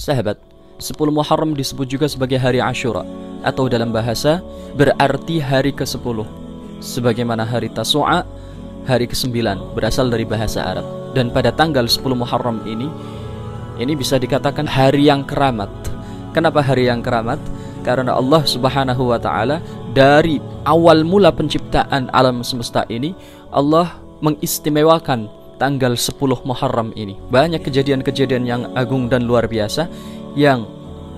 Sahabat, 10 Muharram disebut juga sebagai hari Ashura, atau dalam bahasa berarti hari ke-10. Sebagaimana hari Tasu'a, hari ke-9, berasal dari bahasa Arab. Dan pada tanggal 10 Muharram ini bisa dikatakan hari yang keramat. Kenapa hari yang keramat? Karena Allah Subhanahu wa ta'ala dari awal mula penciptaan alam semesta ini, Allah mengistimewakan tanggal 10 Muharram ini. Banyak kejadian-kejadian yang agung dan luar biasa yang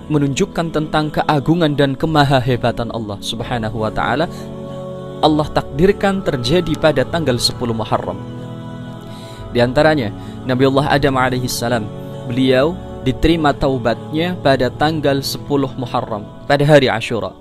menunjukkan tentang keagungan dan kemahahebatan Allah Subhanahu wa ta'ala. Allah takdirkan terjadi pada tanggal 10 Muharram. Di antaranya Nabiullah Adam alaihissalam, beliau diterima taubatnya pada tanggal 10 Muharram, pada hari Ashura.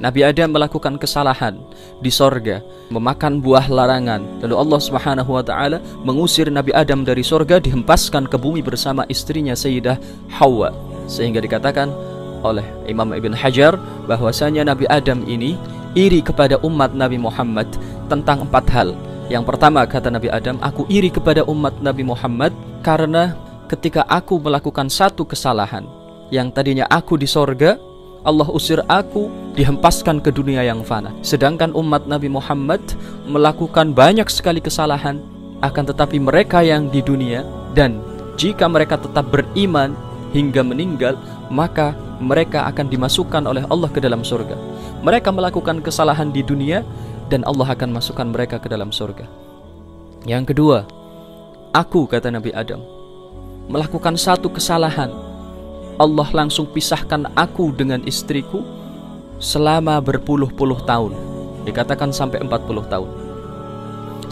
Nabi Adam melakukan kesalahan di sorga, memakan buah larangan. Lalu Allah Subhanahu wa ta'ala mengusir Nabi Adam dari sorga, dihempaskan ke bumi bersama istrinya Sayyidah Hawa. Sehingga dikatakan oleh Imam Ibn Hajar bahwasanya Nabi Adam ini iri kepada umat Nabi Muhammad tentang 4 hal. Yang pertama, kata Nabi Adam, aku iri kepada umat Nabi Muhammad karena ketika aku melakukan satu kesalahan, yang tadinya aku di sorga, Allah usir aku, dihempaskan ke dunia yang fana. Sedangkan umat Nabi Muhammad melakukan banyak sekali kesalahan, akan tetapi mereka yang di dunia, dan jika mereka tetap beriman hingga meninggal, maka mereka akan dimasukkan oleh Allah ke dalam surga. Mereka melakukan kesalahan di dunia, dan Allah akan masukkan mereka ke dalam surga. Yang kedua, aku, kata Nabi Adam, melakukan satu kesalahan, Allah langsung pisahkan aku dengan istriku selama berpuluh-puluh tahun. Dikatakan sampai 40 tahun.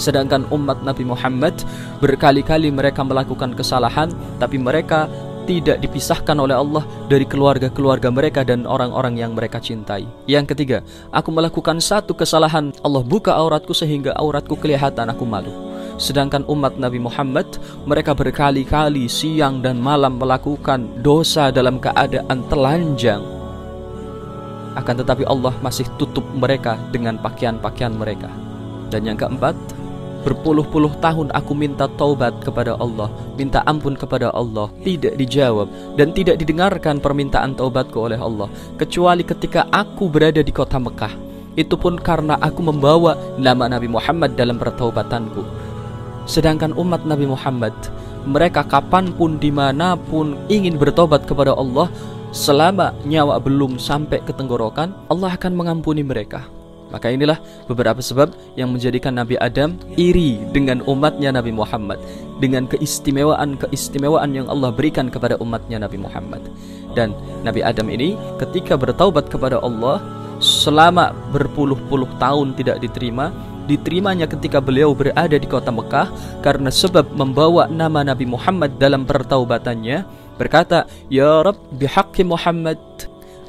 Sedangkan umat Nabi Muhammad berkali-kali mereka melakukan kesalahan, tapi mereka tidak dipisahkan oleh Allah dari keluarga-keluarga mereka dan orang-orang yang mereka cintai. Yang ketiga, aku melakukan satu kesalahan, Allah buka auratku sehingga auratku kelihatan, aku malu. Sedangkan umat Nabi Muhammad, mereka berkali-kali siang dan malam melakukan dosa dalam keadaan telanjang, akan tetapi Allah masih tutup mereka dengan pakaian-pakaian mereka. Dan yang keempat, berpuluh-puluh tahun aku minta taubat kepada Allah, minta ampun kepada Allah, tidak dijawab dan tidak didengarkan permintaan taubatku oleh Allah, kecuali ketika aku berada di kota Mekah. Itu pun karena aku membawa nama Nabi Muhammad dalam pertaubatanku. Sedangkan umat Nabi Muhammad, mereka kapanpun, dimanapun ingin bertobat kepada Allah, selama nyawa belum sampai ke tenggorokan, Allah akan mengampuni mereka. Maka inilah beberapa sebab yang menjadikan Nabi Adam iri dengan umatnya Nabi Muhammad, dengan keistimewaan yang Allah berikan kepada umatnya Nabi Muhammad. Dan Nabi Adam ini ketika bertaubat kepada Allah selama berpuluh-puluh tahun tidak diterimanya ketika beliau berada di kota Mekah karena sebab membawa nama Nabi Muhammad dalam pertaubatannya, berkata, Ya Rabb, bihaqqi Muhammad,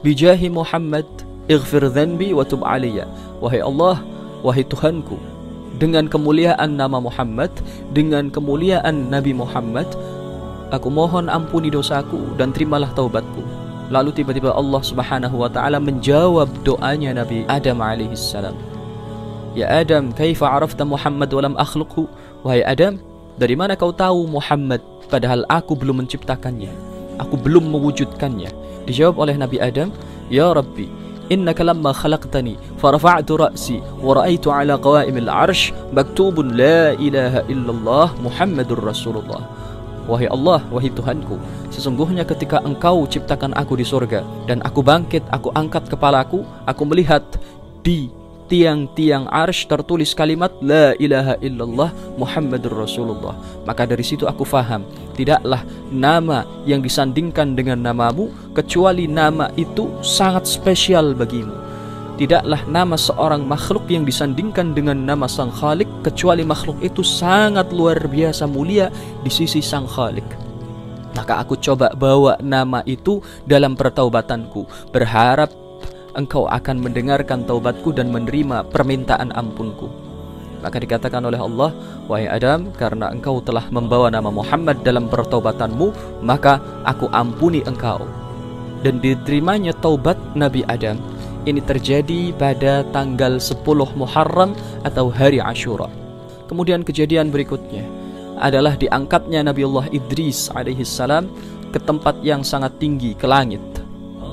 bijahi Muhammad, ighfir dhanbi wa tub aliyya. Wahai Allah, wahai Tuhanku, dengan kemuliaan nama Muhammad, dengan kemuliaan Nabi Muhammad, aku mohon ampuni dosaku dan terimalah taubatku. Lalu tiba-tiba Allah Subhanahu wa ta'ala menjawab doanya Nabi Adam alaihissalam. Ya Adam, kaifa arafta Muhammad walam akhluqhu? Wahai Adam, dari mana kau tahu Muhammad padahal aku belum menciptakannya, aku belum mewujudkannya? Dijawab oleh Nabi Adam, Ya Rabbi, innaka lamma khalaqtani farafa'tu ra'si wa ra'aitu ala qawa'imil arsh maktubun la ilaha illallah Muhammadur Rasulullah. Wahai Allah, wahai Tuhanku, sesungguhnya ketika engkau ciptakan aku di surga dan aku bangkit, aku angkat kepalaku, aku melihat di tiang-tiang arsh tertulis kalimat La ilaha illallah Muhammadur Rasulullah. Maka dari situ aku faham, tidaklah nama yang disandingkan dengan namamu kecuali nama itu sangat spesial bagimu. Tidaklah nama seorang makhluk yang disandingkan dengan nama Sang Khalik kecuali makhluk itu sangat luar biasa mulia di sisi Sang Khalik. Maka aku coba bawa nama itu dalam pertaubatanku, berharap engkau akan mendengarkan taubatku dan menerima permintaan ampunku. Maka dikatakan oleh Allah, wahai Adam, karena engkau telah membawa nama Muhammad dalam pertaubatanmu, maka aku ampuni engkau. Dan diterimanya taubat Nabi Adam ini terjadi pada tanggal 10 Muharram atau hari Ashura. Kemudian kejadian berikutnya adalah diangkatnya Nabiullah Idris alaihissalam ke tempat yang sangat tinggi, ke langit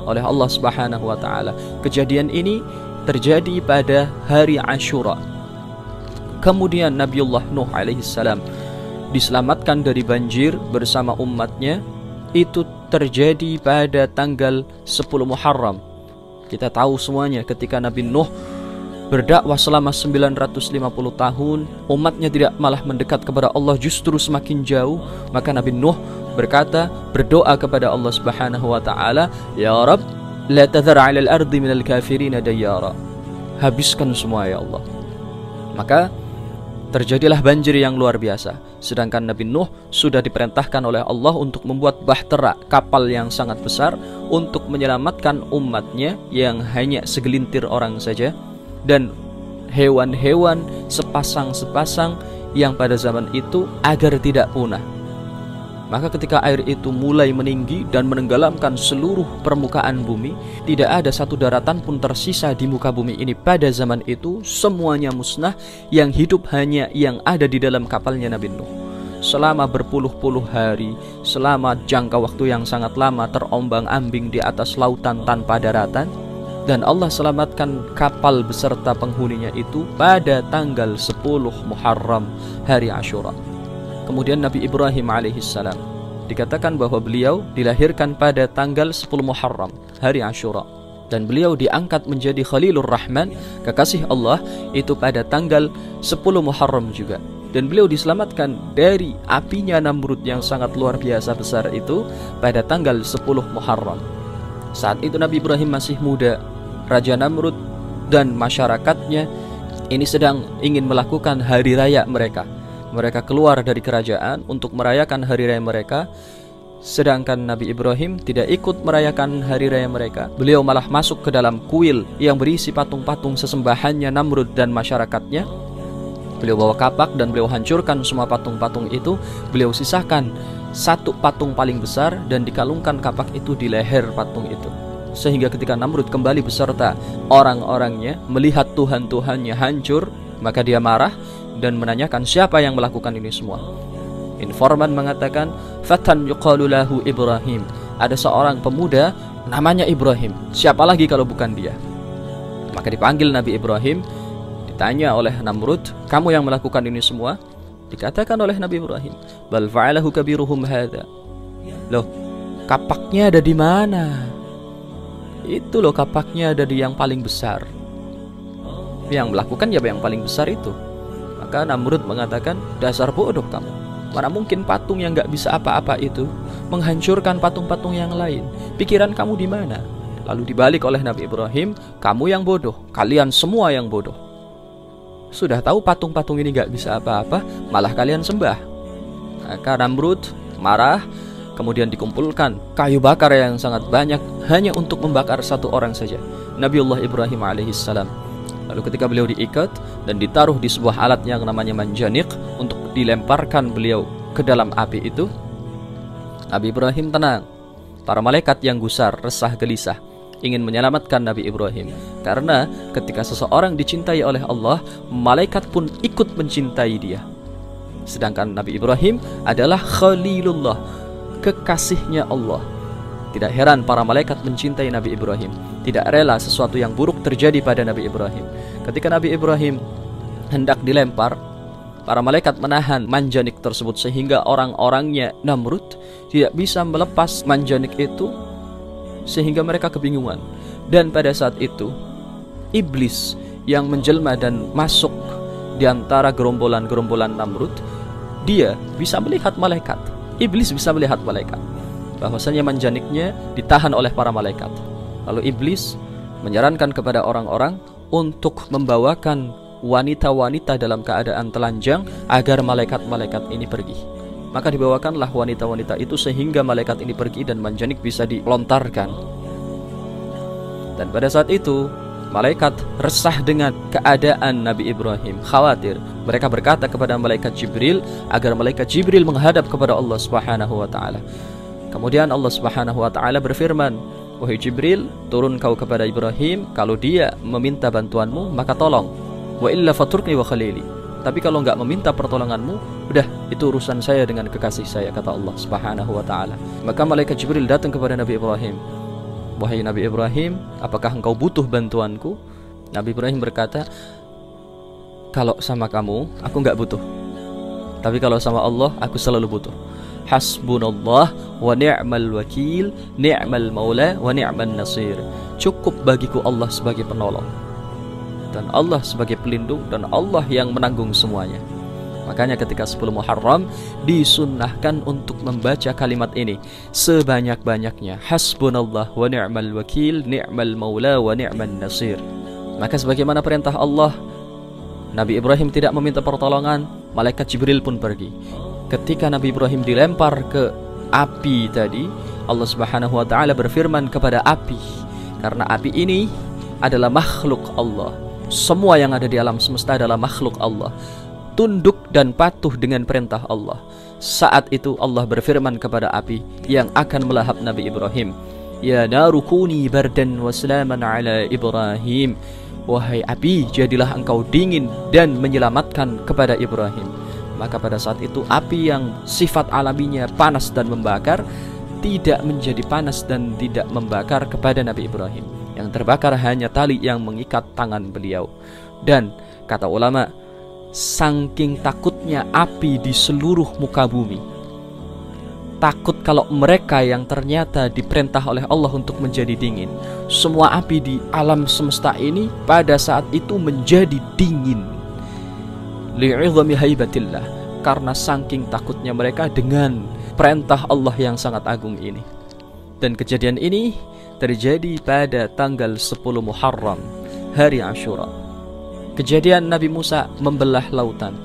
oleh Allah Subhanahu wa taala. Kejadian ini terjadi pada hari Asyura. Kemudian Nabiullah Nuh alaihissalam diselamatkan dari banjir bersama umatnya. Itu terjadi pada tanggal 10 Muharram. Kita tahu semuanya ketika Nabi Nuh berdakwah selama 950 tahun, umatnya tidak malah mendekat kepada Allah, justru semakin jauh. Maka Nabi Nuh berkata, berdoa kepada Allah Subhanahu wa taala, "Ya Rabb, la tadhar 'alal ardi minal kafirin dayyara." Habiskan semua ya Allah. Maka terjadilah banjir yang luar biasa. Sedangkan Nabi Nuh sudah diperintahkan oleh Allah untuk membuat bahtera, kapal yang sangat besar, untuk menyelamatkan umatnya yang hanya segelintir orang saja, dan hewan-hewan sepasang-sepasang yang pada zaman itu agar tidak punah. Maka ketika air itu mulai meninggi dan menenggelamkan seluruh permukaan bumi, tidak ada satu daratan pun tersisa di muka bumi ini pada zaman itu. Semuanya musnah, yang hidup hanya yang ada di dalam kapalnya Nabi Nuh. Selama berpuluh-puluh hari, selama jangka waktu yang sangat lama, terombang-ambing di atas lautan tanpa daratan. Dan Allah selamatkan kapal beserta penghuninya itu pada tanggal 10 Muharram, hari Asyura. Kemudian Nabi Ibrahim alaihissalam dikatakan bahwa beliau dilahirkan pada tanggal 10 Muharram, hari Asyura. Dan beliau diangkat menjadi Khalilur Rahman, kekasih Allah, itu pada tanggal 10 Muharram juga. Dan beliau diselamatkan dari apinya Namrud yang sangat luar biasa besar itu pada tanggal 10 Muharram. Saat itu Nabi Ibrahim masih muda. Raja Namrud dan masyarakatnya ini sedang ingin melakukan hari raya mereka. Mereka keluar dari kerajaan untuk merayakan hari raya mereka, sedangkan Nabi Ibrahim tidak ikut merayakan hari raya mereka. Beliau malah masuk ke dalam kuil yang berisi patung-patung sesembahannya Namrud dan masyarakatnya. Beliau bawa kapak dan beliau hancurkan semua patung-patung itu. Beliau sisahkan satu patung paling besar dan dikalungkan kapak itu di leher patung itu. Sehingga ketika Namrud kembali beserta orang-orangnya melihat Tuhan-Tuhannya hancur, maka dia marah dan menanyakan siapa yang melakukan ini semua. Informan mengatakan, "Fatan yuqalu lahu Ibrahim." Ada seorang pemuda namanya Ibrahim. Siapa lagi kalau bukan dia? Maka dipanggil Nabi Ibrahim, ditanya oleh Namrud, "Kamu yang melakukan ini semua?" Dikatakan oleh Nabi Ibrahim, "Bal fa'alahu kabiruhum hadza." Loh, kapaknya ada di mana? Itu loh, kapaknya ada di yang paling besar. Yang melakukan ya yang paling besar itu. Maka Namrud mengatakan, "Dasar bodoh kamu. Mana mungkin patung yang gak bisa apa-apa itu menghancurkan patung-patung yang lain? Pikiran kamu di mana?" Lalu dibalik oleh Nabi Ibrahim, "Kamu yang bodoh, kalian semua yang bodoh. Sudah tahu patung-patung ini gak bisa apa-apa, malah kalian sembah." Maka Namrud marah. Kemudian dikumpulkan kayu bakar yang sangat banyak hanya untuk membakar satu orang saja, Nabiullah Ibrahim alaihissalam. Lalu ketika beliau diikat dan ditaruh di sebuah alat yang namanya manjanik untuk dilemparkan beliau ke dalam api itu, Nabi Ibrahim tenang. Para malaikat yang gusar, resah, gelisah ingin menyelamatkan Nabi Ibrahim. Karena ketika seseorang dicintai oleh Allah, malaikat pun ikut mencintai dia. Sedangkan Nabi Ibrahim adalah Khalilullah, kekasihnya Allah. Tidak heran para malaikat mencintai Nabi Ibrahim. Tidak rela sesuatu yang buruk terjadi pada Nabi Ibrahim. Ketika Nabi Ibrahim hendak dilempar, para malaikat menahan manjanik tersebut sehingga orang-orangnya Namrud tidak bisa melepas manjanik itu, sehingga mereka kebingungan. Dan pada saat itu iblis yang menjelma dan masuk di antara gerombolan-gerombolan Namrud, dia bisa melihat malaikat. Iblis bisa melihat malaikat, bahwasanya manjaniknya ditahan oleh para malaikat. Lalu iblis menyarankan kepada orang-orang untuk membawakan wanita-wanita dalam keadaan telanjang agar malaikat-malaikat ini pergi. Maka dibawakanlah wanita-wanita itu sehingga malaikat ini pergi dan manjanik bisa dilontarkan. Dan pada saat itu malaikat resah dengan keadaan Nabi Ibrahim, khawatir. Mereka berkata kepada malaikat Jibril agar malaikat Jibril menghadap kepada Allah Subhanahu wa taala. Kemudian Allah Subhanahu wa taala berfirman, "Wahai Jibril, turun kau kepada Ibrahim, kalau dia meminta bantuanmu maka tolong. Wa illa faturni wa khalili." Tapi kalau nggak meminta pertolonganmu, udah, itu urusan saya dengan kekasih saya, kata Allah Subhanahu wa ta'ala. Maka malaikat Jibril datang kepada Nabi Ibrahim. Wahai Nabi Ibrahim, apakah engkau butuh bantuanku? Nabi Ibrahim berkata, kalau sama kamu, aku nggak butuh. Tapi kalau sama Allah, aku selalu butuh. Hasbunallah wa ni'mal wakil, ni'mal maula wa ni'man nasir. Cukup bagiku Allah sebagai penolong, dan Allah sebagai pelindung, dan Allah yang menanggung semuanya. Makanya ketika 10 Muharram disunnahkan untuk membaca kalimat ini sebanyak-banyaknya. Hasbunallah wa ni'mal wakil, ni'mal maula wa ni'man nasir. Maka sebagaimana perintah Allah, Nabi Ibrahim tidak meminta pertolongan, malaikat Jibril pun pergi. Ketika Nabi Ibrahim dilempar ke api tadi, Allah Subhanahu wa ta'ala berfirman kepada api, karena api ini adalah makhluk Allah. Semua yang ada di alam semesta adalah makhluk Allah, tunduk dan patuh dengan perintah Allah. Saat itu Allah berfirman kepada api yang akan melahap Nabi Ibrahim, ya naru kuni bardan wa salaman ala Ibrahim. Wahai api, jadilah engkau dingin dan menyelamatkan kepada Ibrahim. Maka pada saat itu api yang sifat alaminya panas dan membakar tidak menjadi panas dan tidak membakar kepada Nabi Ibrahim. Yang terbakar hanya tali yang mengikat tangan beliau. Dan kata ulama, saking takutnya api di seluruh muka bumi, takut kalau mereka yang ternyata diperintah oleh Allah untuk menjadi dingin, semua api di alam semesta ini pada saat itu menjadi dingin. Li'idhami haibatillah, karena saking takutnya mereka dengan perintah Allah yang sangat agung ini. Dan kejadian ini terjadi pada tanggal 10 Muharram, hari Ashura. Kejadian Nabi Musa membelah lautan.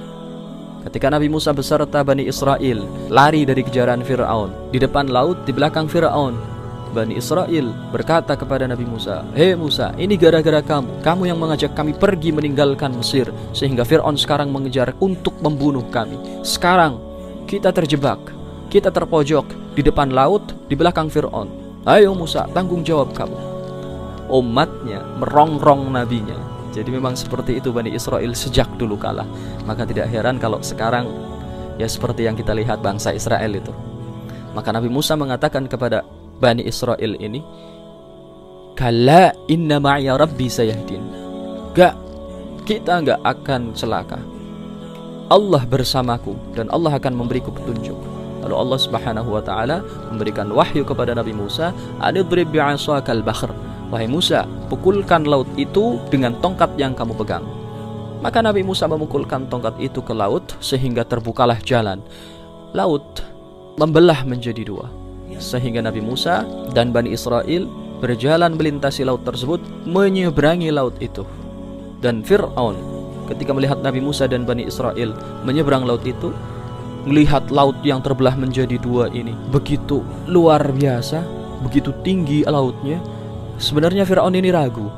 Ketika Nabi Musa beserta Bani Israel lari dari kejaran Fir'aun, di depan laut, di belakang Fir'aun, Bani Israel berkata kepada Nabi Musa, hei Musa, ini gara-gara kamu yang mengajak kami pergi meninggalkan Mesir, sehingga Fir'aun sekarang mengejar untuk membunuh kami. Sekarang kita terjebak, kita terpojok di depan laut, di belakang Fir'aun. Ayo Musa, tanggung jawab kamu. Umatnya merongrong nabinya. Jadi memang seperti itu Bani Israel sejak dulu kala. Maka tidak heran kalau sekarang ya seperti yang kita lihat bangsa Israel itu. Maka Nabi Musa mengatakan kepada Bani Israel ini, kalla inna ma'iya rabbi sayahdin. Gak, kita gak akan celaka. Allah bersamaku dan Allah akan memberiku petunjuk. Lalu Allah Subhanahu wa ta'ala memberikan wahyu kepada Nabi Musa, anidrib bi'asakal bahr. Wahai Musa, pukulkan laut itu dengan tongkat yang kamu pegang. Maka Nabi Musa memukulkan tongkat itu ke laut, sehingga terbukalah jalan. Laut membelah menjadi dua, sehingga Nabi Musa dan Bani Israel berjalan melintasi laut tersebut, menyeberangi laut itu. Dan Fir'aun ketika melihat Nabi Musa dan Bani Israel menyeberang laut itu, melihat laut yang terbelah menjadi dua ini begitu luar biasa, begitu tinggi lautnya. Sebenarnya Fir'aun ini ragu.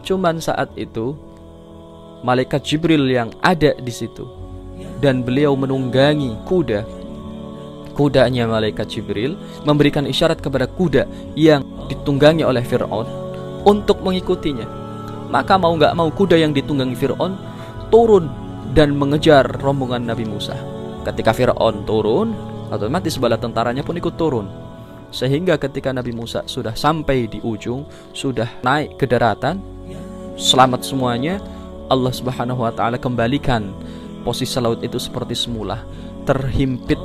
Cuman saat itu malaikat Jibril yang ada di situ, dan beliau menunggangi kudanya malaikat Jibril, memberikan isyarat kepada kuda yang ditunggangi oleh Fir'aun untuk mengikutinya. Maka mau gak mau kuda yang ditunggangi Fir'aun turun dan mengejar rombongan Nabi Musa. Ketika Fir'aun turun, otomatis bala tentaranya pun ikut turun. Sehingga ketika Nabi Musa sudah sampai di ujung, sudah naik ke daratan, selamat semuanya, Allah Subhanahu wa ta'ala kembalikan posisi laut itu seperti semula. Terhimpit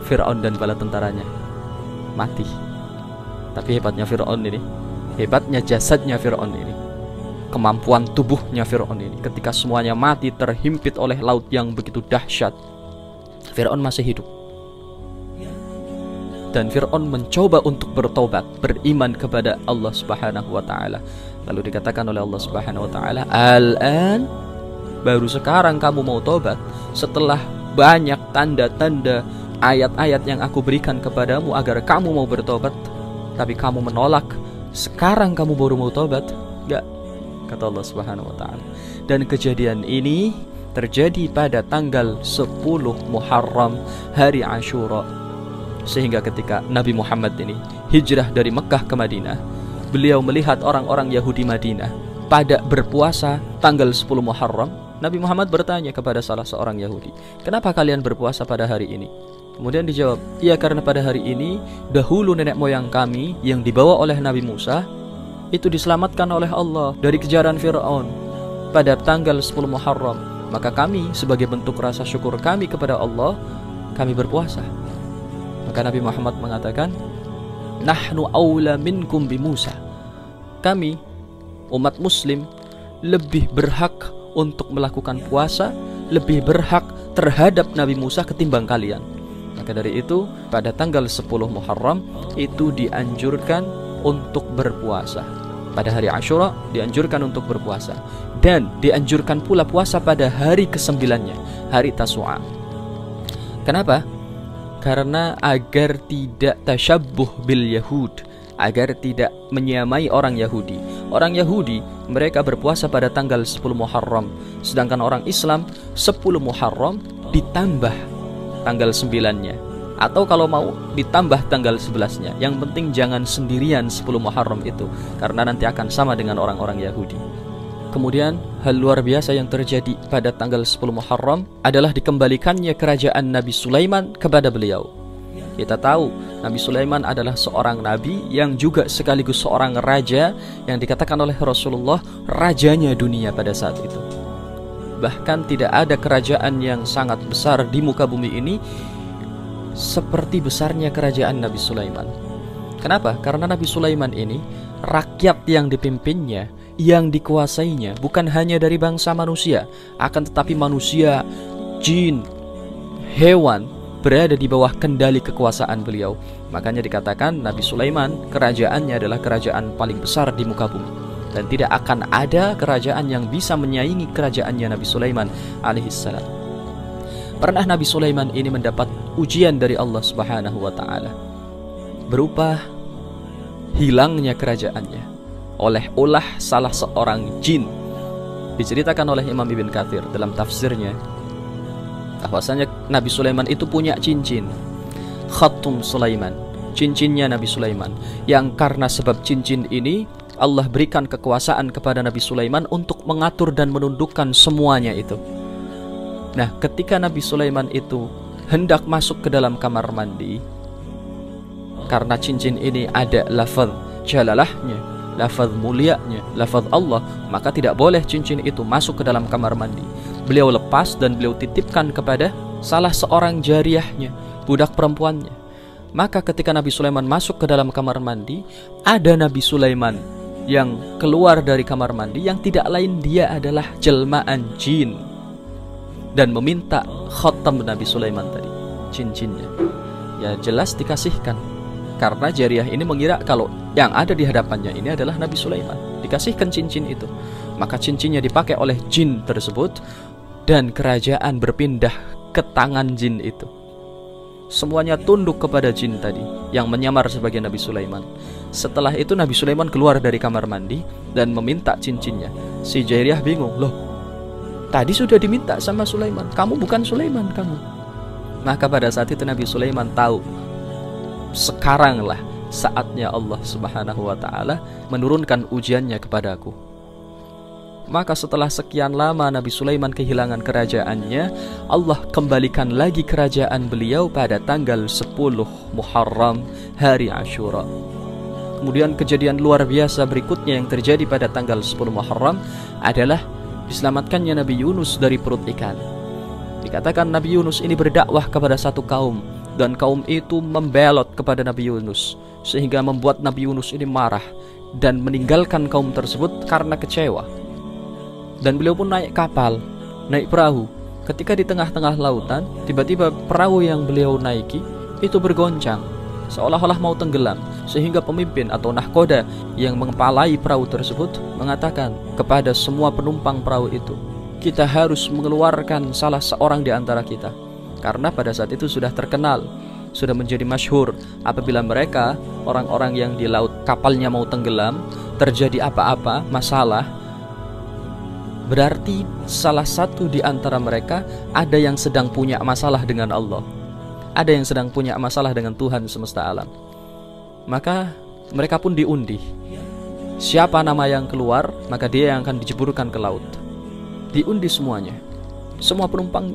Fir'aun dan bala tentaranya, mati. Tapi hebatnya Fir'aun ini, hebatnya jasadnya Fir'aun ini, kemampuan tubuhnya Fir'aun ini, ketika semuanya mati terhimpit oleh laut yang begitu dahsyat, Fir'aun masih hidup. Dan Fir'aun mencoba untuk bertobat, beriman kepada Allah Subhanahu wa ta'ala. Lalu dikatakan oleh Allah Subhanahu wa ta'ala, al-an, baru sekarang kamu mau tobat, setelah banyak tanda-tanda, ayat-ayat yang aku berikan kepadamu agar kamu mau bertobat, tapi kamu menolak. Sekarang kamu baru mau tobat? Enggak, kata Allah Subhanahu wa ta'ala. Dan kejadian ini terjadi pada tanggal 10 Muharram, hari Ashura. Sehingga ketika Nabi Muhammad ini hijrah dari Mekah ke Madinah, beliau melihat orang-orang Yahudi Madinah pada berpuasa tanggal 10 Muharram, Nabi Muhammad bertanya kepada salah seorang Yahudi, "Kenapa kalian berpuasa pada hari ini?" Kemudian dijawab, "Iya, karena pada hari ini dahulu nenek moyang kami yang dibawa oleh Nabi Musa itu diselamatkan oleh Allah dari kejaran Fir'aun pada tanggal 10 Muharram. Maka kami sebagai bentuk rasa syukur kami kepada Allah, kami berpuasa." Maka Nabi Muhammad mengatakan, "Nahnu aula minkum bi Musa." Kami, umat muslim, lebih berhak untuk melakukan puasa, lebih berhak terhadap Nabi Musa ketimbang kalian. Maka dari itu, pada tanggal 10 Muharram itu dianjurkan untuk berpuasa. Pada hari Asyura dianjurkan untuk berpuasa. Dan dianjurkan pula puasa pada hari ke-9-nya, hari Tasu'a. Kenapa? Karena agar tidak tasyabbuh bil Yahud, agar tidak menyamai orang Yahudi. Orang Yahudi mereka berpuasa pada tanggal 10 Muharram, sedangkan orang Islam 10 Muharram ditambah tanggal 9-nya, atau kalau mau ditambah tanggal 11-nya. Yang penting jangan sendirian 10 Muharram itu, karena nanti akan sama dengan orang-orang Yahudi. Kemudian hal luar biasa yang terjadi pada tanggal 10 Muharram adalah dikembalikannya kerajaan Nabi Sulaiman kepada beliau. Kita tahu Nabi Sulaiman adalah seorang nabi yang juga sekaligus seorang raja yang dikatakan oleh Rasulullah rajanya dunia pada saat itu. Bahkan tidak ada kerajaan yang sangat besar di muka bumi ini seperti besarnya kerajaan Nabi Sulaiman. Kenapa? Karena Nabi Sulaiman ini rakyat yang dipimpinnya, yang dikuasainya bukan hanya dari bangsa manusia, akan tetapi manusia, jin, hewan berada di bawah kendali kekuasaan beliau. Makanya dikatakan Nabi Sulaiman kerajaannya adalah kerajaan paling besar di muka bumi, dan tidak akan ada kerajaan yang bisa menyaingi kerajaannya Nabi Sulaiman alaihissalam. Pernah Nabi Sulaiman ini mendapat ujian dari Allah Subhanahu wa taala berupa hilangnya kerajaannya oleh ulah salah seorang jin. Diceritakan oleh Imam Ibn Katsir dalam tafsirnya bahwasanya Nabi Sulaiman itu punya cincin, Khatum Sulaiman, cincinnya Nabi Sulaiman, yang karena sebab cincin ini Allah berikan kekuasaan kepada Nabi Sulaiman untuk mengatur dan menundukkan semuanya itu. Nah, ketika Nabi Sulaiman itu hendak masuk ke dalam kamar mandi, karena cincin ini ada lafaz jalalahnya, lafaz mulianya, lafaz Allah, maka tidak boleh cincin itu masuk ke dalam kamar mandi. Beliau lepas dan beliau titipkan kepada salah seorang jariyahnya, budak perempuannya. Maka ketika Nabi Sulaiman masuk ke dalam kamar mandi, ada Nabi Sulaiman yang keluar dari kamar mandi yang tidak lain dia adalah jelmaan jin, dan meminta khatam Nabi Sulaiman tadi, cincinnya. Ya jelas dikasihkan, karena jariyah ini mengira kalau yang ada di hadapannya ini adalah Nabi Sulaiman. Dikasihkan cincin itu, maka cincinnya dipakai oleh jin tersebut, dan kerajaan berpindah ke tangan jin itu. Semuanya tunduk kepada jin tadi yang menyamar sebagai Nabi Sulaiman. Setelah itu Nabi Sulaiman keluar dari kamar mandi dan meminta cincinnya. Si jariyah bingung, loh tadi sudah diminta sama Sulaiman, kamu bukan Sulaiman kamu. Maka pada saat itu Nabi Sulaiman tahu, sekaranglah saatnya Allah Subhanahu wa ta'ala menurunkan ujiannya kepadaku. Maka setelah sekian lama Nabi Sulaiman kehilangan kerajaannya, Allah kembalikan lagi kerajaan beliau pada tanggal 10 Muharram, hari Asyura. Kemudian kejadian luar biasa berikutnya yang terjadi pada tanggal 10 Muharram adalah diselamatkannya Nabi Yunus dari perut ikan. Dikatakan Nabi Yunus ini berdakwah kepada satu kaum, dan kaum itu membelot kepada Nabi Yunus, sehingga membuat Nabi Yunus ini marah dan meninggalkan kaum tersebut karena kecewa. Dan beliau pun naik kapal, naik perahu. Ketika di tengah-tengah lautan, tiba-tiba perahu yang beliau naiki itu bergoncang, seolah-olah mau tenggelam. Sehingga pemimpin atau nahkoda yang mengepalai perahu tersebut mengatakan kepada semua penumpang perahu itu, kita harus mengeluarkan salah seorang di antara kita. Karena pada saat itu sudah terkenal, sudah menjadi masyhur, apabila mereka, orang-orang yang di laut, kapalnya mau tenggelam, terjadi apa-apa, masalah, berarti salah satu di antara mereka ada yang sedang punya masalah dengan Allah, ada yang sedang punya masalah dengan Tuhan semesta alam. Maka mereka pun diundi, siapa nama yang keluar, maka dia yang akan dijeburkan ke laut. diundi semuanya. Semua penumpang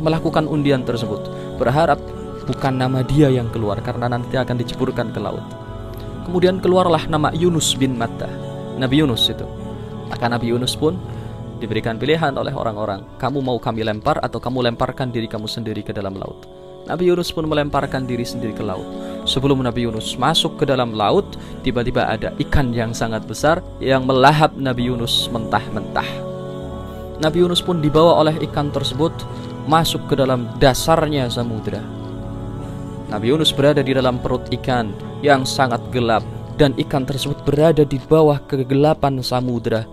melakukan undian tersebut, berharap bukan nama dia yang keluar karena nanti akan diceburkan ke laut. Kemudian keluarlah nama Yunus bin Matta, Nabi Yunus itu. Maka Nabi Yunus pun diberikan pilihan oleh orang-orang, kamu mau kami lempar atau kamu lemparkan diri kamu sendiri ke dalam laut. Nabi Yunus pun melemparkan diri sendiri ke laut. Sebelum Nabi Yunus masuk ke dalam laut, tiba-tiba ada ikan yang sangat besar yang melahap Nabi Yunus mentah-mentah. Nabi Yunus pun dibawa oleh ikan tersebut masuk ke dalam dasarnya samudra. Nabi Yunus berada di dalam perut ikan yang sangat gelap, dan ikan tersebut berada di bawah kegelapan samudra,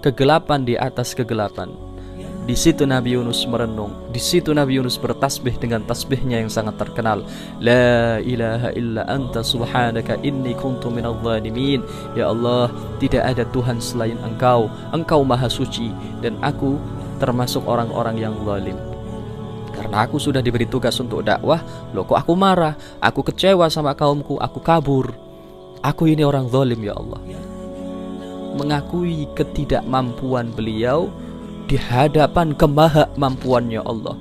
kegelapan di atas kegelapan. Di situ Nabi Yunus merenung, di situ Nabi Yunus bertasbih dengan tasbihnya yang sangat terkenal, La ilaha illa anta subhanaka inni kuntu minadh dhalimin. Ya Allah, tidak ada Tuhan selain Engkau, Engkau maha suci, dan aku termasuk orang-orang yang zalim. Karena aku sudah diberi tugas untuk dakwah, loh kok aku marah, aku kecewa sama kaumku, aku kabur. Aku ini orang zalim ya Allah. Mengakui ketidakmampuan beliau di hadapan kemahamampuannya Allah.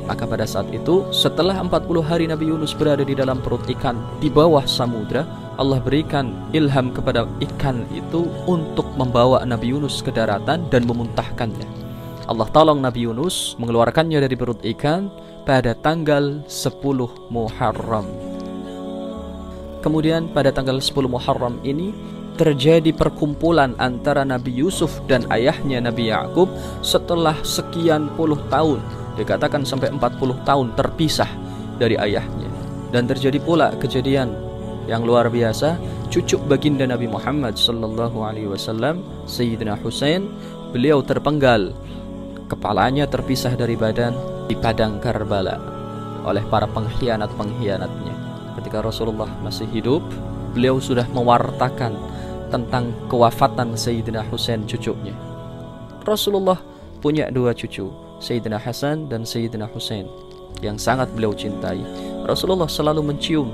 Maka pada saat itu, setelah 40 hari Nabi Yunus berada di dalam perut ikan di bawah samudra, Allah berikan ilham kepada ikan itu untuk membawa Nabi Yunus ke daratan dan memuntahkannya. Allah tolong Nabi Yunus mengeluarkannya dari perut ikan pada tanggal 10 Muharram. Kemudian pada tanggal 10 Muharram ini terjadi perkumpulan antara Nabi Yusuf dan ayahnya Nabi Yakub setelah sekian puluh tahun, dikatakan sampai 40 tahun terpisah dari ayahnya. Dan terjadi pula kejadian yang luar biasa, cucu baginda Nabi Muhammad sallallahu alaihi wasallam, Sayyidina Husain, beliau terpenggal, kepalanya terpisah dari badan di padang Karbala oleh para pengkhianat-pengkhianatnya. Ketika Rasulullah masih hidup, beliau sudah mewartakan tentang kewafatan Sayyidina Husain cucunya. Rasulullah punya dua cucu, Sayyidina Hasan dan Sayyidina Husain, yang sangat beliau cintai. Rasulullah selalu mencium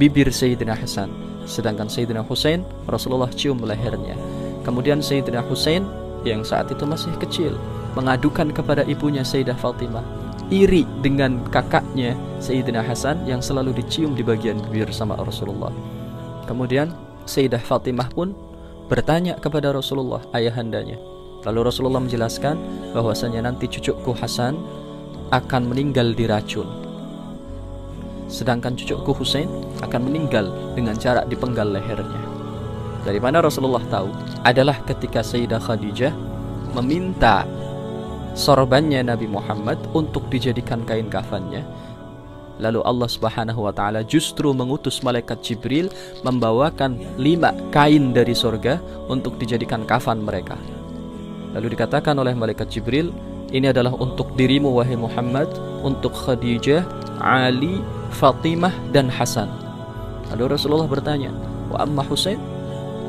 bibir Sayyidina Hasan, sedangkan Sayyidina Husain Rasulullah cium lehernya. Kemudian Sayyidina Husain yang saat itu masih kecil mengadukan kepada ibunya Sayyidah Fatimah, iri dengan kakaknya Sayyidina Hasan yang selalu dicium di bagian bibir sama Rasulullah. Kemudian Sayyidah Fatimah pun bertanya kepada Rasulullah, ayahandanya. Lalu Rasulullah menjelaskan bahwasanya nanti cucuku Hasan akan meninggal diracun, sedangkan cucuku Husain akan meninggal dengan cara dipenggal lehernya. Dari mana Rasulullah tahu? Adalah ketika Sayyidah Khadijah meminta sorbannya Nabi Muhammad untuk dijadikan kain kafannya. Lalu Allah Subhanahu wa ta'ala justru mengutus malaikat Jibril membawakan 5 kain dari surga untuk dijadikan kafan mereka. Lalu dikatakan oleh malaikat Jibril, ini adalah untuk dirimu wahai Muhammad, untuk Khadijah, Ali, Fatimah, dan Hasan. Lalu Rasulullah bertanya, wa amma Husain?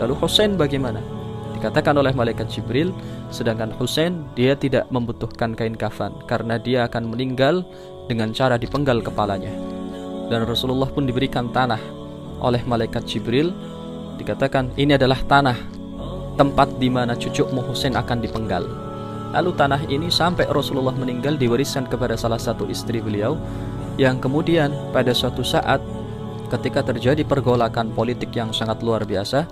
Lalu Husain bagaimana? Dikatakan oleh malaikat Jibril, sedangkan Husain dia tidak membutuhkan kain kafan karena dia akan meninggal dengan cara dipenggal kepalanya. Dan Rasulullah pun diberikan tanah oleh malaikat Jibril. Dikatakan ini adalah tanah tempat di mana cucukmu Husain akan dipenggal. Lalu tanah ini sampai Rasulullah meninggal diwariskan kepada salah satu istri beliau, yang kemudian pada suatu saat ketika terjadi pergolakan politik yang sangat luar biasa,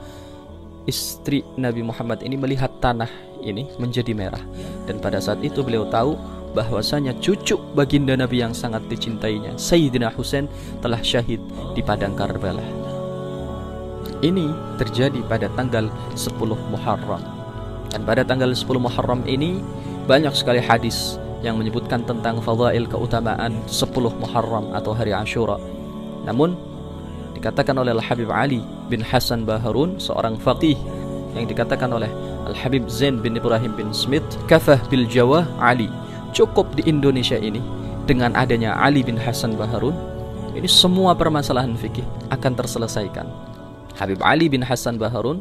istri Nabi Muhammad ini melihat tanah ini menjadi merah. Dan pada saat itu beliau tahu bahwasanya cucu baginda Nabi yang sangat dicintainya, Sayyidina Husain, telah syahid di padang Karbala. Ini terjadi pada tanggal 10 Muharram. Dan pada tanggal 10 Muharram ini banyak sekali hadis yang menyebutkan tentang fadail keutamaan 10 Muharram atau hari Ashura. Namun dikatakan oleh Al-Habib Ali bin Hasan Baharun, seorang faqih, yang dikatakan oleh Al-Habib Zain bin Ibrahim bin Smith, kafah bil Jawa Ali, cukup di Indonesia ini dengan adanya Ali bin Hasan Baharun, ini semua permasalahan fikih akan terselesaikan. Habib Ali bin Hasan Baharun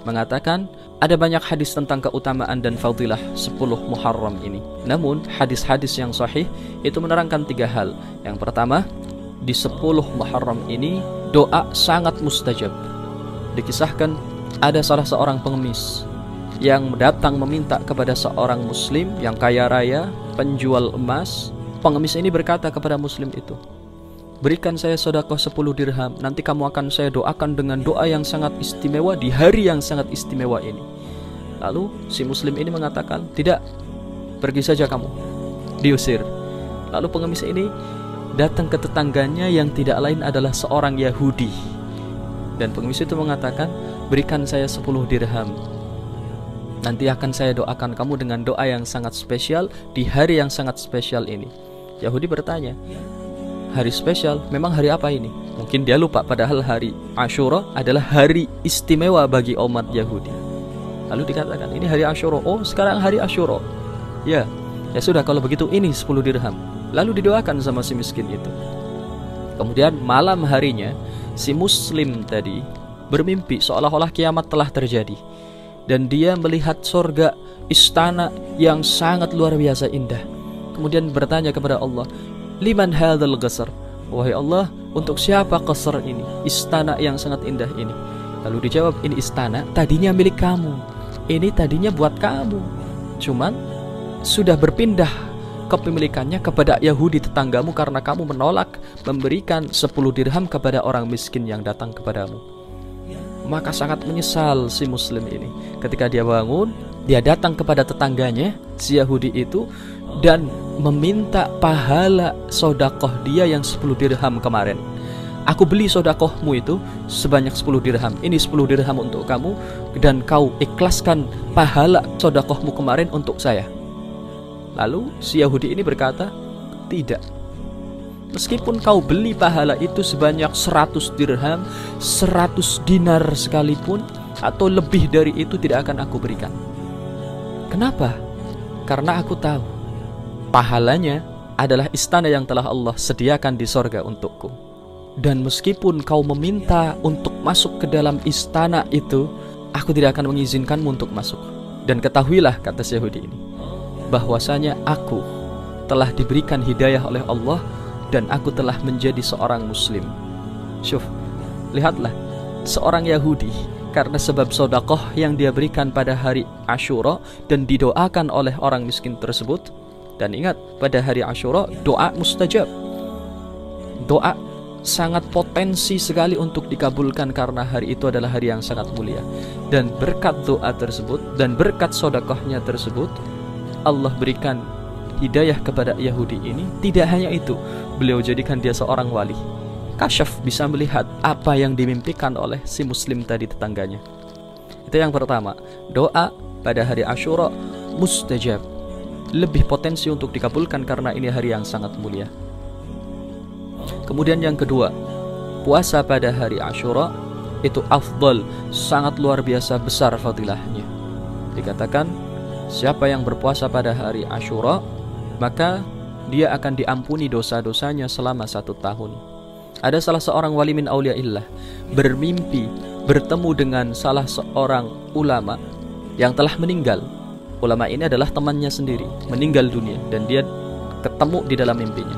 mengatakan ada banyak hadis tentang keutamaan dan fadilah 10 Muharram ini. Namun hadis-hadis yang sahih itu menerangkan 3 hal. Yang pertama, di 10 Muharram ini doa sangat mustajab. Dikisahkan ada salah seorang pengemis yang datang meminta kepada seorang muslim yang kaya raya, penjual emas. Pengemis ini berkata kepada muslim itu, berikan saya sedekah 10 dirham, nanti kamu akan saya doakan dengan doa yang sangat istimewa di hari yang sangat istimewa ini. Lalu si muslim ini mengatakan, tidak, pergi saja kamu. Diusir. Lalu pengemis ini datang ke tetangganya yang tidak lain adalah seorang Yahudi. Dan pengemis itu mengatakan, berikan saya 10 dirham, nanti akan saya doakan kamu dengan doa yang sangat spesial di hari yang sangat spesial ini. Yahudi bertanya, hari spesial? Memang hari apa ini? Mungkin dia lupa, padahal hari Asyura adalah hari istimewa bagi umat Yahudi. Lalu dikatakan, ini hari Asyura. Oh, sekarang hari Asyura. Ya sudah, kalau begitu ini 10 dirham. Lalu didoakan sama si miskin itu. Kemudian malam harinya si muslim tadi bermimpi seolah-olah kiamat telah terjadi, dan dia melihat surga, istana yang sangat luar biasa indah. Kemudian bertanya kepada Allah, liman hadzal qasr? Wahai Allah, untuk siapa qasr ini, istana yang sangat indah ini? Lalu dijawab, ini istana tadinya milik kamu, ini tadinya buat kamu, cuman sudah berpindah kepemilikannya kepada Yahudi tetanggamu karena kamu menolak memberikan 10 dirham kepada orang miskin yang datang kepadamu. Maka sangat menyesal si muslim ini. Ketika dia bangun, dia datang kepada tetangganya, si Yahudi itu, dan meminta pahala sodakoh dia yang 10 dirham kemarin. Aku beli sodakohmu itu sebanyak 10 dirham. Ini 10 dirham untuk kamu, dan kau ikhlaskan pahala sodakohmu kemarin untuk saya. Lalu si Yahudi ini berkata, tidak, meskipun kau beli pahala itu sebanyak 100 dirham, 100 dinar sekalipun, atau lebih dari itu tidak akan aku berikan. Kenapa? Karena aku tahu pahalanya adalah istana yang telah Allah sediakan di sorga untukku. Dan meskipun kau meminta untuk masuk ke dalam istana itu, aku tidak akan mengizinkanmu untuk masuk. Dan ketahuilah, kata si Yahudi ini, bahwasanya aku telah diberikan hidayah oleh Allah dan aku telah menjadi seorang muslim. Syuf, lihatlah, seorang Yahudi karena sebab sodakoh yang dia berikan pada hari Asyura dan didoakan oleh orang miskin tersebut. Dan ingat, pada hari Asyura doa mustajab, doa sangat potensi sekali untuk dikabulkan karena hari itu adalah hari yang sangat mulia. Dan berkat doa tersebut dan berkat sodakohnya tersebut, Allah berikan hidayah kepada Yahudi ini. Tidak hanya itu, beliau jadikan dia seorang wali. Kasyaf, bisa melihat apa yang dimimpikan oleh si muslim tadi tetangganya. Itu yang pertama, doa pada hari Asyura mustajab, lebih potensi untuk dikabulkan karena ini hari yang sangat mulia. Kemudian yang kedua, puasa pada hari Asyura itu afdal, sangat luar biasa besar fadilahnya. Dikatakan, siapa yang berpuasa pada hari Asyura, maka dia akan diampuni dosa-dosanya selama 1 tahun. Ada salah seorang wali min auliyaillah bermimpi bertemu dengan salah seorang ulama yang telah meninggal. Ulama ini adalah temannya sendiri, meninggal dunia, dan dia ketemu di dalam mimpinya.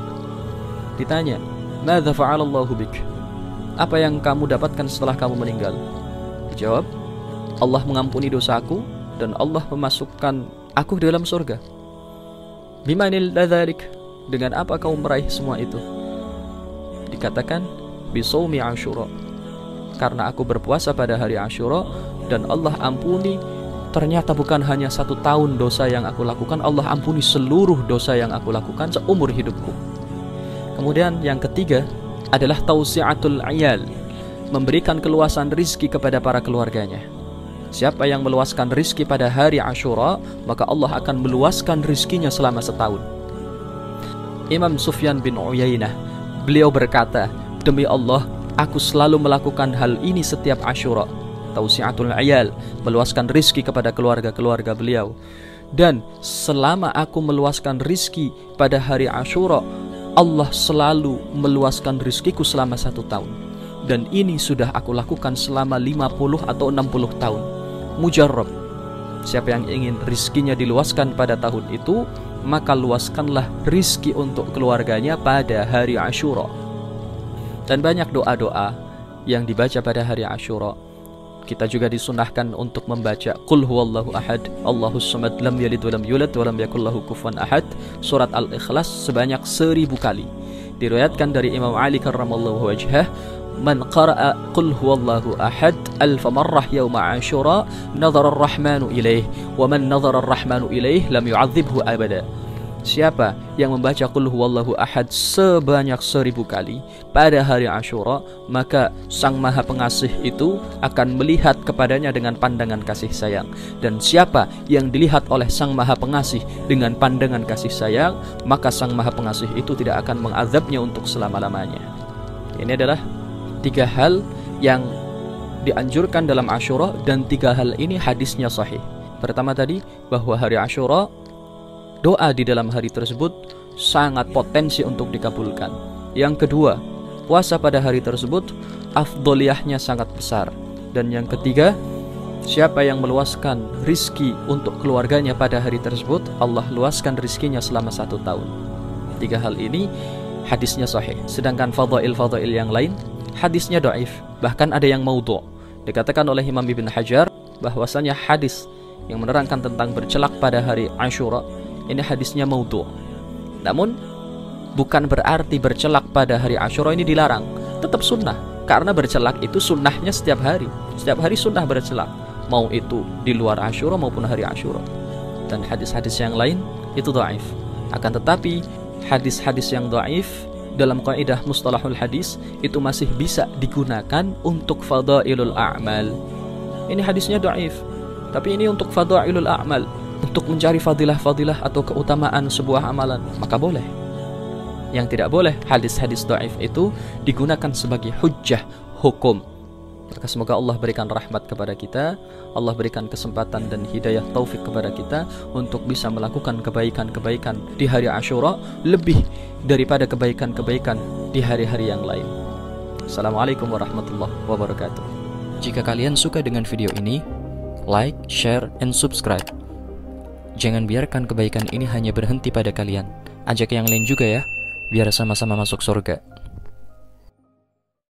Ditanya, "Madza fa'alallahu bik?" Apa yang kamu dapatkan setelah kamu meninggal? Dijawab, Allah mengampuni dosaku dan Allah memasukkan aku ke dalam surga. Bimanil dzalik? Dengan apa kau meraih semua itu? Dikatakan, bisawmi Asyura. Karena aku berpuasa pada hari Asyura dan Allah ampuni. Ternyata bukan hanya 1 tahun dosa yang aku lakukan, Allah ampuni seluruh dosa yang aku lakukan seumur hidupku. Kemudian yang ketiga adalah tausi'atul ayal, memberikan keluasan rizki kepada para keluarganya. Siapa yang meluaskan rizki pada hari Asyura, maka Allah akan meluaskan rizkinya selama 1 tahun. Imam Sufyan bin Uyainah, beliau berkata, demi Allah, aku selalu melakukan hal ini setiap Asyura. Tausi'atul ayal, meluaskan rizki kepada keluarga-keluarga beliau. Dan selama aku meluaskan rizki pada hari Asyura, Allah selalu meluaskan rizkiku selama 1 tahun. Dan ini sudah aku lakukan selama 50 atau 60 tahun. Mujarrab, siapa yang ingin rizkinya diluaskan pada tahun itu, maka luaskanlah rizki untuk keluarganya pada hari Asyura. Dan banyak doa-doa yang dibaca pada hari Asyura. Kita juga disunahkan untuk membaca Qul huwallahu ahad, Allahus samad, lam yalid walam yulad walam yakul lahu kufuwan ahad, surat Al-Ikhlas sebanyak 1000 kali. Diriwayatkan dari Imam Ali karramallahu wajhah, man qara'a Qul huwallahu ahad alfa marrah yawma Ashura nadhara ar-rahmanu ilaih wa man nadhara ar-rahmanu ilaih lam yu'adzibhu abada. Siapa yang membaca Qul huwallahu ahad sebanyak 1000 kali pada hari Ashura, maka Sang Maha Pengasih itu akan melihat kepadanya dengan pandangan kasih sayang. Dan siapa yang dilihat oleh Sang Maha Pengasih dengan pandangan kasih sayang, maka Sang Maha Pengasih itu tidak akan mengazabnya untuk selama-lamanya. Ini adalah 3 hal yang dianjurkan dalam Ashura, dan 3 hal ini hadisnya sahih. Pertama tadi, bahwa hari Ashura, doa di dalam hari tersebut sangat potensi untuk dikabulkan. Yang kedua, puasa pada hari tersebut afdoliyahnya sangat besar. Dan yang ketiga, siapa yang meluaskan rizki untuk keluarganya pada hari tersebut, Allah luaskan rizkinya selama 1 tahun. 3 hal ini hadisnya sahih. Sedangkan fadail-fadail yang lain hadisnya dhaif, bahkan ada yang maudhu'. Dikatakan oleh Imam Ibn Hajar bahwasanya hadis yang menerangkan tentang bercelak pada hari Ashura ini hadisnya maudhu'. Namun bukan berarti bercelak pada hari Ashura ini dilarang, tetap sunnah. Karena bercelak itu sunnahnya setiap hari. Setiap hari sunnah bercelak, mau itu di luar Ashura maupun hari Ashura. Dan hadis-hadis yang lain itu dhaif. Akan tetapi hadis-hadis yang dhaif dalam kaidah mustalahul hadis itu masih bisa digunakan untuk fadailul a'mal. Ini hadisnya dhaif, tapi ini untuk fadailul a'mal, untuk mencari fadilah-fadilah atau keutamaan sebuah amalan, maka boleh. Yang tidak boleh, hadis-hadis dhaif itu digunakan sebagai hujjah hukum. Maka semoga Allah berikan rahmat kepada kita, Allah berikan kesempatan dan hidayah taufik kepada kita untuk bisa melakukan kebaikan-kebaikan di hari Ashura lebih daripada kebaikan-kebaikan di hari-hari yang lain. Assalamualaikum warahmatullahi wabarakatuh. Jika kalian suka dengan video ini, like, share, and subscribe. Jangan biarkan kebaikan ini hanya berhenti pada kalian. Ajak yang lain juga ya, biar sama-sama masuk surga.